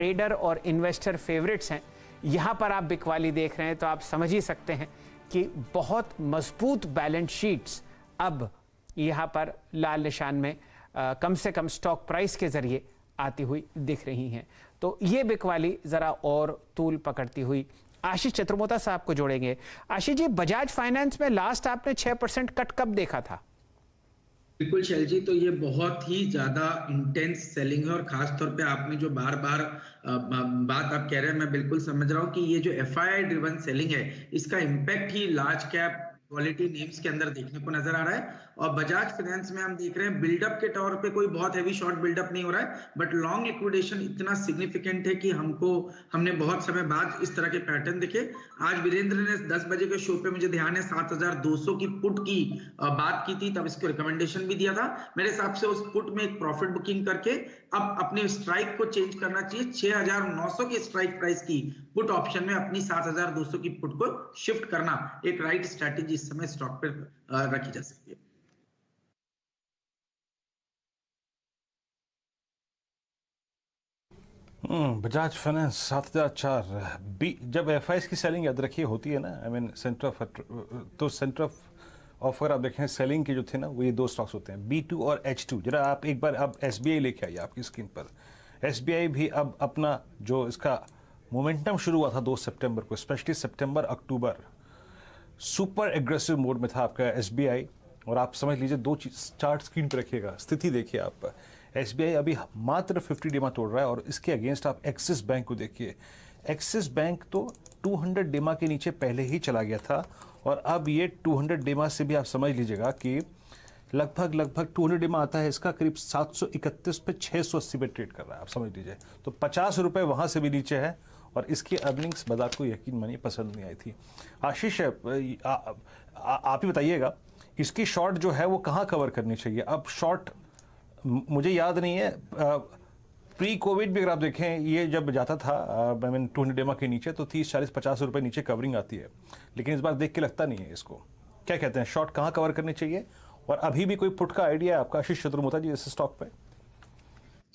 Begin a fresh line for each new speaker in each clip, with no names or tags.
Trader और investor favourites हैं, यहाँ पर आप बिकवाली देख रहे हैं तो आप समझ ही सकते हैं कि बहुत मजबूत बैलेंस शीट्स अब यहाँ पर लाल निशान में कम से कम स्टॉक प्राइस के जरिए आती हुई दिख रही हैं। तो ये बिकवाली जरा और तूल पकड़ती हुई आशीष चतुर्मोता साहब को जोड़ेंगे। आशीष जी, बजाज फाइनेंस में लास्ट आपने 6% कट कब देखा था?
बिल्कुल शैल जी, तो ये बहुत ही ज्यादा इंटेंस सेलिंग है और खास तौर पे आपने जो बार बार बात आप कह रहे हैं, मैं बिल्कुल समझ रहा हूँ कि ये जो एफआईआई ड्रिवन सेलिंग है, इसका impact he large cap quality names के अंदर देखने को नजर आ रहा है। और बजाज फाइनेंस में हम देख रहे हैं बिल्डअप के तौर पे कोई बहुत हैवी शॉर्ट बिल्डअप नहीं हो रहा है, बट लॉन्ग लिक्विडेशन इतना सिग्निफिकेंट है कि हमने बहुत समय बाद इस तरह के पैटर्न देखे। आज वीरेंद्र ने 10 बजे के शो पे, मुझे ध्यान है, 7200 की पुट की बात की थी, तब इसको रिकमेंडेशन भी दिया था। मेरे हिसाब से उस पुट में एक प्रॉफिट बुकिंग करके अब अपने स्ट्राइक को चेंज करना चाहिए। 6900 की स्ट्राइक प्राइस की पुट ऑप्शन में अपनी 7200 की पुट को शिफ्ट करना एक राइट स्ट्रैटेजी इस समय स्टॉक पर रखी जा सकती है।
बजाज फाइनेंस 7004 जब एफआईएस की सेलिंग याद रखिए होती है ना, I mean centre of offer आप देखें सेलिंग के जो थे ना, वो ये दो स्टॉक्स होते हैं, B2 और H2। जरा आप एक बार अब SBI लेके आइए आपकी स्क्रीन पर। SBI भी अब अपना जो इसका मोमेंटम शुरू हुआ था 2 सितंबर को, स्पेशली सितंबर अक्टूबर, सुपर एग्रेसिव मोड में था आपका SBI। और आप समझ लीजिए, दो चार्ट स्क्रीन पर रखिएगा, स्थिति देखिए आप। SBI अभी मात्र 50 डिमा तोड़ रहा है और इसके अगेंस्ट आप एक्सिस बैंक को देखिए। एक्सिस बैंक तो 200 डिमा के नीचे पहले ही चला गया था और अब ये 200 डिमा से भी आप समझ लीजिएगा कि लगभग 200 डिमा आता है इसका, करीब 731 पे 680 पे ट्रेड कर रहा है, आप समझ लीजिए। तो 50 रुपये वहाँ से भी नीचे है और इसकी अर्निंग्स बाजार को यकीन मानिए पसंद नहीं आई थी। आशीष, आप ही बताइएगा, इसकी शॉर्ट जो है वो कहाँ कवर करनी चाहिए? अब शॉर्ट मुझे याद नहीं है, प्री कोविड भी अगर आप देखें, ये जब जाता था आई मीन 200 डेमा के नीचे तो 30, 40, 50 रुपए नीचे कवरिंग आती है, लेकिन इस बार देख के लगता नहीं है इसको। क्या कहते हैं, शॉर्ट कहाँ कवर करनी चाहिए? और अभी भी कोई पुट का आइडिया है आपका आशीष चतुर्मोता जी इस स्टॉक पे?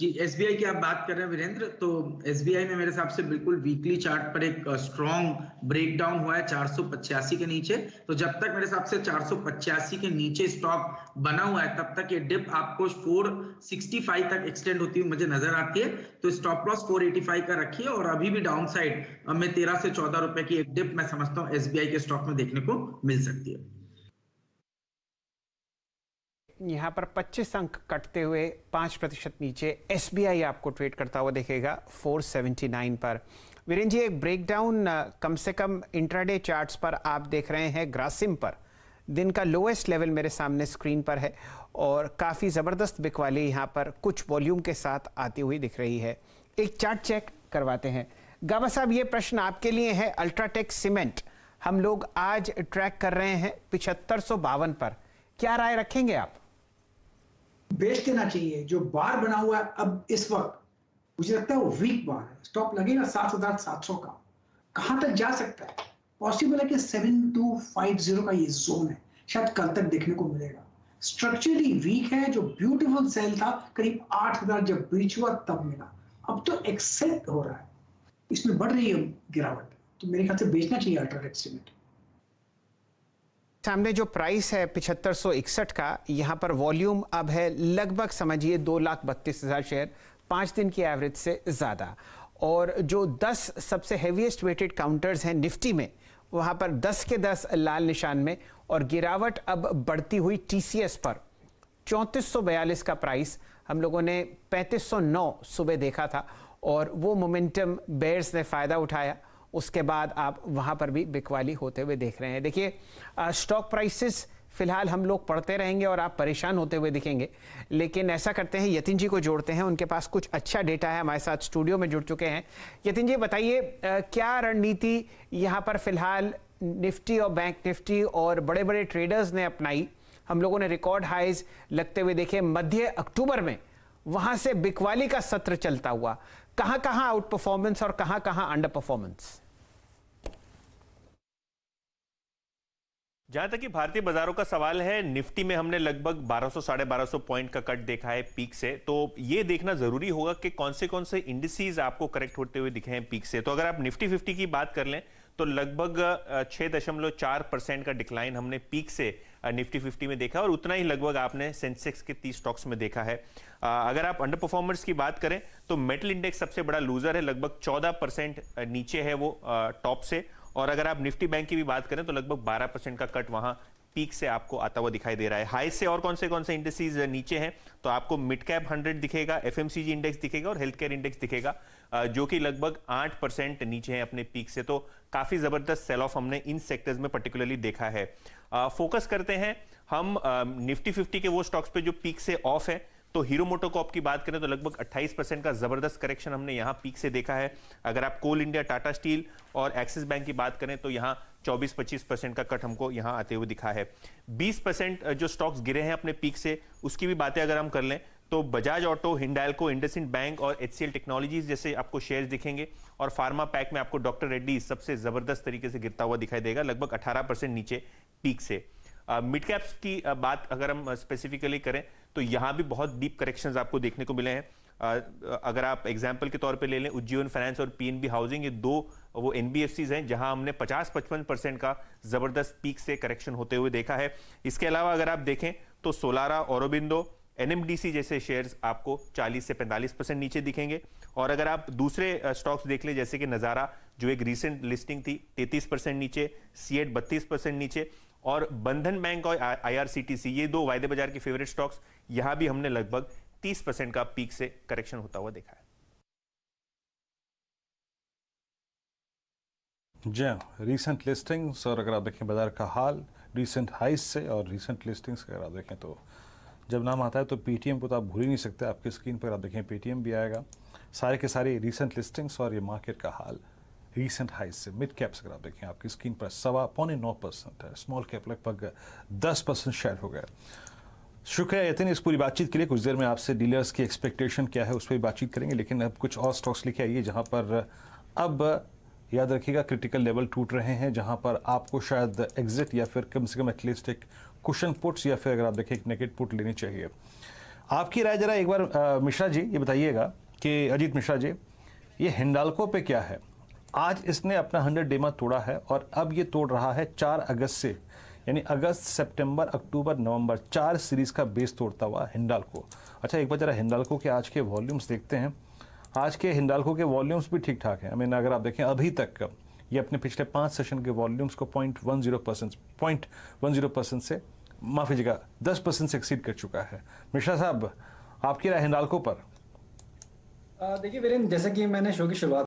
जी, एसबीआई की आप बात कर रहे हैं वीरेंद्र, तो एसबीआई में मेरे हिसाब से बिल्कुल वीकली चार्ट पर एक स्ट्रॉन्ग ब्रेकडाउन हुआ है 485 के नीचे। तो जब तक मेरे हिसाब से 485 के नीचे स्टॉक बना हुआ है, तब तक ये डिप आपको 465 तक एक्सटेंड होती हुई मुझे नजर आती है। तो स्टॉप लॉस 485 का रखिए और अभी भी डाउन साइड में 13 से 14 रुपए की एक डिप मैं समझता हूँ एसबीआई के स्टॉक में देखने को मिल सकती है।
यहाँ पर 25 अंक कटते हुए 5% नीचे SBI आपको ट्रेड करता हुआ देखेगा 479 पर। वीरेंद्र जी, एक ब्रेकडाउन कम से कम इंट्राडे चार्ट्स पर आप देख रहे हैं। ग्रासिम पर दिन का लोएस्ट लेवल मेरे सामने स्क्रीन पर है और काफ़ी ज़बरदस्त बिकवाली यहाँ पर कुछ वॉल्यूम के साथ आती हुई दिख रही है। एक चार्ट चेक करवाते हैं। गाबा साहब, ये प्रश्न आपके लिए है। अल्ट्राटेक सीमेंट हम लोग आज ट्रैक कर रहे हैं 7552 पर, क्या राय रखेंगे आप?
बेच देना चाहिए। जो बार बना हुआ है अब इस वक्त, मुझे लगता है वो वीक बार है। स्टॉप लगेगा 7700 का। कहां तक जा सकता है? पॉसिबल है कि 7250 का ये जोन है, शायद कल तक देखने को मिलेगा। स्ट्रक्चरली वीक है। जो ब्यूटीफुल सेल था करीब 8000 जब ब्रीच हुआ तब मिला, अब तो एक्सेप्ट हो रहा है, इसमें बढ़ रही है गिरावट। तो मेरे ख्याल से बेचना चाहिए अल्ट्राटेक सीमेंट।
सामने जो प्राइस है 7561 का, यहाँ पर वॉल्यूम अब है लगभग समझिए 2,32,000 शेयर, 5 दिन की एवरेज से ज़्यादा। और जो 10 सबसे हेवीएस्ट वेटेड काउंटर्स हैं निफ्टी में, वहाँ पर 10 के 10 लाल निशान में। और गिरावट अब बढ़ती हुई TCS पर 3442 का प्राइस हम लोगों ने 3509 सुबह देखा था और वो मोमेंटम बेयर्स ने फ़ायदा उठाया। उसके बाद आप वहाँ पर भी बिकवाली होते हुए देख रहे हैं। देखिए, स्टॉक प्राइसेस फिलहाल हम लोग पढ़ते रहेंगे और आप परेशान होते हुए दिखेंगे, लेकिन ऐसा करते हैं, यतिन जी को जोड़ते हैं। उनके पास कुछ अच्छा डेटा है, हमारे साथ स्टूडियो में जुड़ चुके हैं। यतिन जी, बताइए क्या रणनीति यहाँ पर फिलहाल निफ्टी और बैंक निफ्टी और बड़े बड़े ट्रेडर्स ने अपनाई? हम लोगों ने रिकॉर्ड हाइज लगते हुए देखे मध्य अक्टूबर में, वहाँ से बिकवाली का सत्र चलता हुआ। कहाँ कहाँ आउट परफॉर्मेंस और कहाँ कहाँ अंडर परफॉर्मेंस?
जहां तक कि भारतीय बाजारों का सवाल है, निफ्टी में हमने लगभग 1200 साढ़े 1200 पॉइंट का कट देखा है पीक से। तो ये देखना जरूरी होगा कि कौन से इंडिसेस आपको करेक्ट होते हुए दिखे हैं पीक से। तो अगर आप निफ्टी 50 की बात कर लें तो लगभग 6.4% का डिक्लाइन हमने पीक से निफ्टी 50 में देखा, और उतना ही लगभग आपने सेंसेक्स के 30 स्टॉक्स में देखा है। अगर आप अंडर परफॉर्मर्स की बात करें तो मेटल इंडेक्स सबसे बड़ा लूजर है, लगभग 14% नीचे है वो टॉप से। और अगर आप निफ्टी बैंक की भी बात करें तो लगभग 12% का कट वहां पीक से आपको आता हुआ दिखाई दे रहा है। हाई से और कौन से इंडेक्सेस नीचे हैं तो आपको मिड कैप 100 दिखेगा, एफएमसीजी इंडेक्स दिखेगा और हेल्थ केयर इंडेक्स दिखेगा, जो कि लगभग 8% नीचे हैं अपने पीक से। तो काफी जबरदस्त सेल ऑफ हमने इन सेक्टर्स में पर्टिकुलरली देखा है। फोकस करते हैं हम निफ्टी 50 के वो स्टॉक्स पे जो पीक से ऑफ है। तो हीरो मोटोकॉर्प की बात करें तो लगभग 28% का जबरदस्त करेक्शन हमने यहां पीक से देखा है। अगर आप कोल इंडिया, टाटा स्टील और एक्सिस बैंक की बात करें तो यहां 24-25% का कट हमको यहां आते हुए दिखा है। 20% जो स्टॉक्स गिरे हैं अपने पीक से, उसकी भी बातें अगर हम कर लें तो बजाज ऑटो, हिंडाल्को, इंडसइंड बैंक और एचसीएल टेक्नोलॉजीज जैसे आपको शेयर्स दिखेंगे। और फार्मा पैक में आपको डॉक्टर रेड्डी सबसे जबरदस्त तरीके से गिरता हुआ दिखाई देगा, लगभग 18% नीचे पीक से। मिड कैप्स की बात अगर हम स्पेसिफिकली करें तो यहां भी बहुत डीप करेक्शंस आपको देखने को मिले हैं। अगर आप एग्जांपल के तौर पे ले लें उज्जीवन फाइनेंस और पीएनबी हाउसिंग, ये दो वो एनबीएफसीज हैं जहां हमने 50-55% का जबरदस्त पीक से करेक्शन होते हुए देखा है। इसके अलावा अगर आप देखें तो सोलारा, औरोबिंदो, एनएमडीसी जैसे शेयर्स आपको 40 से 45% नीचे दिखेंगे। और अगर आप दूसरे स्टॉक्स देख लें जैसे कि नजारा जो एक रीसेंट लिस्टिंग थी 33% नीचे, सीएट 32% नीचे, और बंधन बैंक और आईआरसीटीसी ये दो वायदे बाजार के फेवरेट स्टॉक्स, यहां भी हमने लगभग 30% का पीक से करेक्शन होता हुआ देखा है।
जी, रीसेंट लिस्टिंग्स और अगर आप देखें बाजार का हाल रीसेंट हाइस से और रीसेंट लिस्टिंग्स का अगर आप देखें तो जब नाम आता है तो पेटीएम को तो आप भूल ही नहीं सकते। आपकी स्क्रीन पर आप देखें पेटीएम भी आएगा। सारे के सारे रीसेंट लिस्टिंग्स और ये मार्केट का हाल रीसेंट हाइस से। मिड कैप्स अगर आप देखें आपकी स्क्रीन पर 9.25% है, स्मॉल कैप लगभग 10% शेयर हो गया। शुक्रिया यतिन इस पूरी बातचीत के लिए। कुछ देर में आपसे डीलर्स की एक्सपेक्टेशन क्या है उस पर बातचीत करेंगे, लेकिन अब कुछ और स्टॉक्स लेके आइए जहां पर अब याद रखिएगा क्रिटिकल लेवल टूट रहे हैं, जहां पर आपको शायद एग्जिट या फिर कम से कम एटलीस्ट एक कुशन पुट्स या फिर अगर आप देखें एक नेगेटिव पुट लेनी चाहिए। आपकी राय जरा एक बार मिश्रा जी ये बताइएगा कि अजीत मिश्रा जी, ये हिंडाल्को पे क्या है? आज इसने अपना 100 डेमा तोड़ा है और अब ये तोड़ रहा है 4 अगस्त से, यानी अगस्त, सितंबर, अक्टूबर, नवंबर 4 सीरीज का बेस तोड़ता हुआ हिंडाल्को। अच्छा एक बार जरा हिंडाल्को के आज के वॉल्यूम्स देखते हैं। आज के हिंडाल्को के वॉल्यूम्स भी ठीक ठाक हैं। आई मीन अगर आप देखें अभी तक ये अपने पिछले 5 सेशन के वॉल्यूम्स को 0.10% से माफ़ी जगह 10% से एक्सीड कर चुका है। मिश्रा साहब आपकी राय हिंडाल्को पर?
देखिए वीरेंद्र, जैसा कि मैंने शो की शुरुआत